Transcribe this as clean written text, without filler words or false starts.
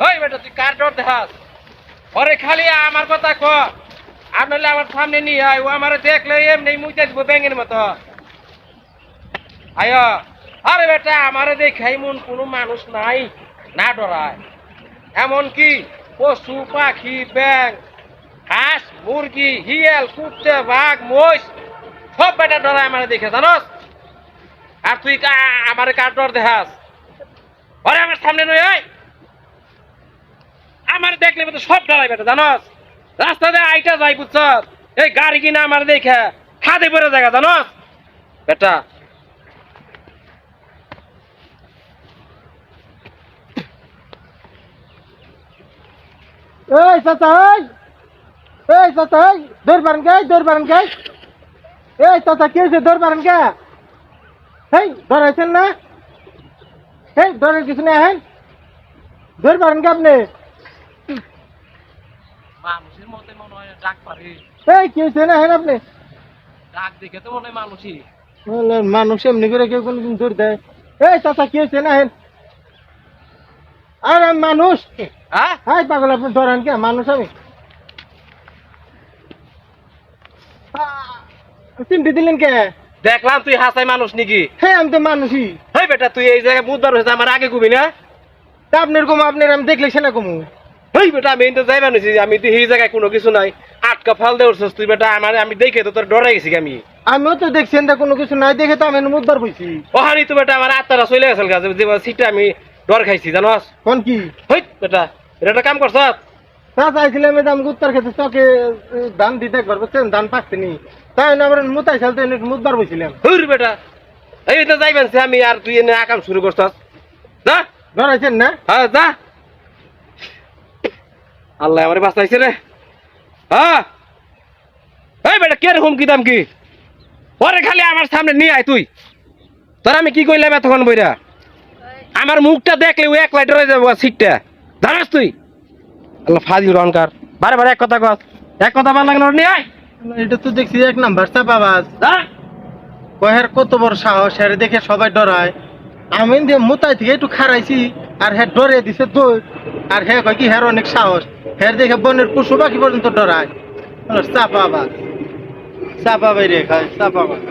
ওই বেটা তুই কার ডর দেখাস? ওরে খালি আমার কথা ক, আর নইলে আমার সামনে নিয়ে আয়। ও আমার দেখলে এমনি মুইতে দিব ব্যাঙের মতো। আয় আরে বেটা, আমারে দেখাই মন কোনো মানুষ নাই না ডরায়। এমনকি পশু পাখি, ব্যাঙ, হাঁস, মুরগি, হিয়াল, কুত্তে, বাঘ, মহিষ সব বেটা ডরায় আমারে দেখে, জানোস? আর তুই আমারে কার ডর দেখাস? ওরে আমার সামনে নয় আয়। আমার দেখলে তো সব ডরাই বেটা, জানোস? রাস্তা দিয়ে আইটা যাই, বুঝছ? এই গাড়ি কিনা আমার দেখে হাতে পড়ে জায়গা, জানোস বেটা? এই চাচা, এই চাচা, দৌড় পারেন কে? দৌড় পারেন কে? এই চাচা কি হয়েছে? দৌড় পারেন কে? এই ধরাইছেন না? এই ধরেন কিছু নেই, হ্যাঁ দৌড় পারেন কে আপনি? মানুষের মতে মনে হয় ডাক পারে, এই কি হয়েছে না? হ্যাঁ আপনি ডাক দেখে তো মনে হয় মানুষই। মানুষ এমনি করে কেউ কোনদিন দৌড় দেয়? এই চাচা কি হয়েছে না? হ্যাঁ আর আমি মানুষ। হ্যাঁ হাই পাগল, আপনি ধরেন কে? মানুষ আমি। চিমটি দিলেন কে? দেখলাম তুই হাসাই মানুষ নাকি। হ্যাঁ আমি তো মানুষই। হেই বেটা, তুই এই জায়গায় বুধবার হয়েছে আমার আগে কবি না? তা আপনার কমু, আপনার আমি দেখলে সে না কমু। হেই বেটা, আমি তো যাই মানুষ, আমি তো এই জায়গায় কোনো কিছু নাই। আটকা ফাল দে উঠছস তুই বেটা, আমার আমি দেখে তো তোর ডরাই গেছি আমি। আমিও তো দেখছেন তা কোনো কিছু নাই দেখে তো আমি মুদ্দার বইছি। ওখানে তো বেটা আমার আত্মারা চলে গেছিল গাছে, যে সিটে আমি ডর খাইছি, জানোস? কোন কি? হেই বেটা, এটা একটা কাম করছ? তা চাইছিলাম দাম উত্তর খেতে চকে ধান দিতে একবার, বুঝছেন? ধান পাকতে নি, তাই না আমার মুতাই চালতে মুদ্দার বইছিলাম। হুর বেটা, এই তো যাইবেন আমি, আর তুই এনে আকাম শুরু করছস। যা, ধরাইছেন না? হ্যাঁ যা। আল্লাহ আমারে বাঁচাইছে রে। হ্যাঁ এই বেটা, কে রে হুমকি দাম কি? পরে খালি আমার সামনে নিয়ে আয় তুই। তোর আমি কি কইলাম এতক্ষণ বইরা? আমার মুখটা দেখলে ও এক লাইট রয়ে যাবো সিটটা, জানাস তুই? আল্লাহ ফাজিল রহনকার, বারে বারে এক কথা কস, এক কথা ভালো লাগে না, ওর নিয়ে আয়। এটা তো দেখছি এক নাম্বার চাপাবাজ। যা। কহের কত বড় সাহস, হ্যাঁ দেখে সবাই ডরায়। আমি মুতাই থেকে একটু খারাইছি আর হ্যাঁ ডরে দিছে দৌড়। আর হ্যাঁ কয় কি হ্যার অনেক সাহস, হ্যাঁ দেখে বনের পশু পাখি পর্যন্ত ডরায়। চাপাবাজ, চাপা বাইরে খায় চাপাবাজ।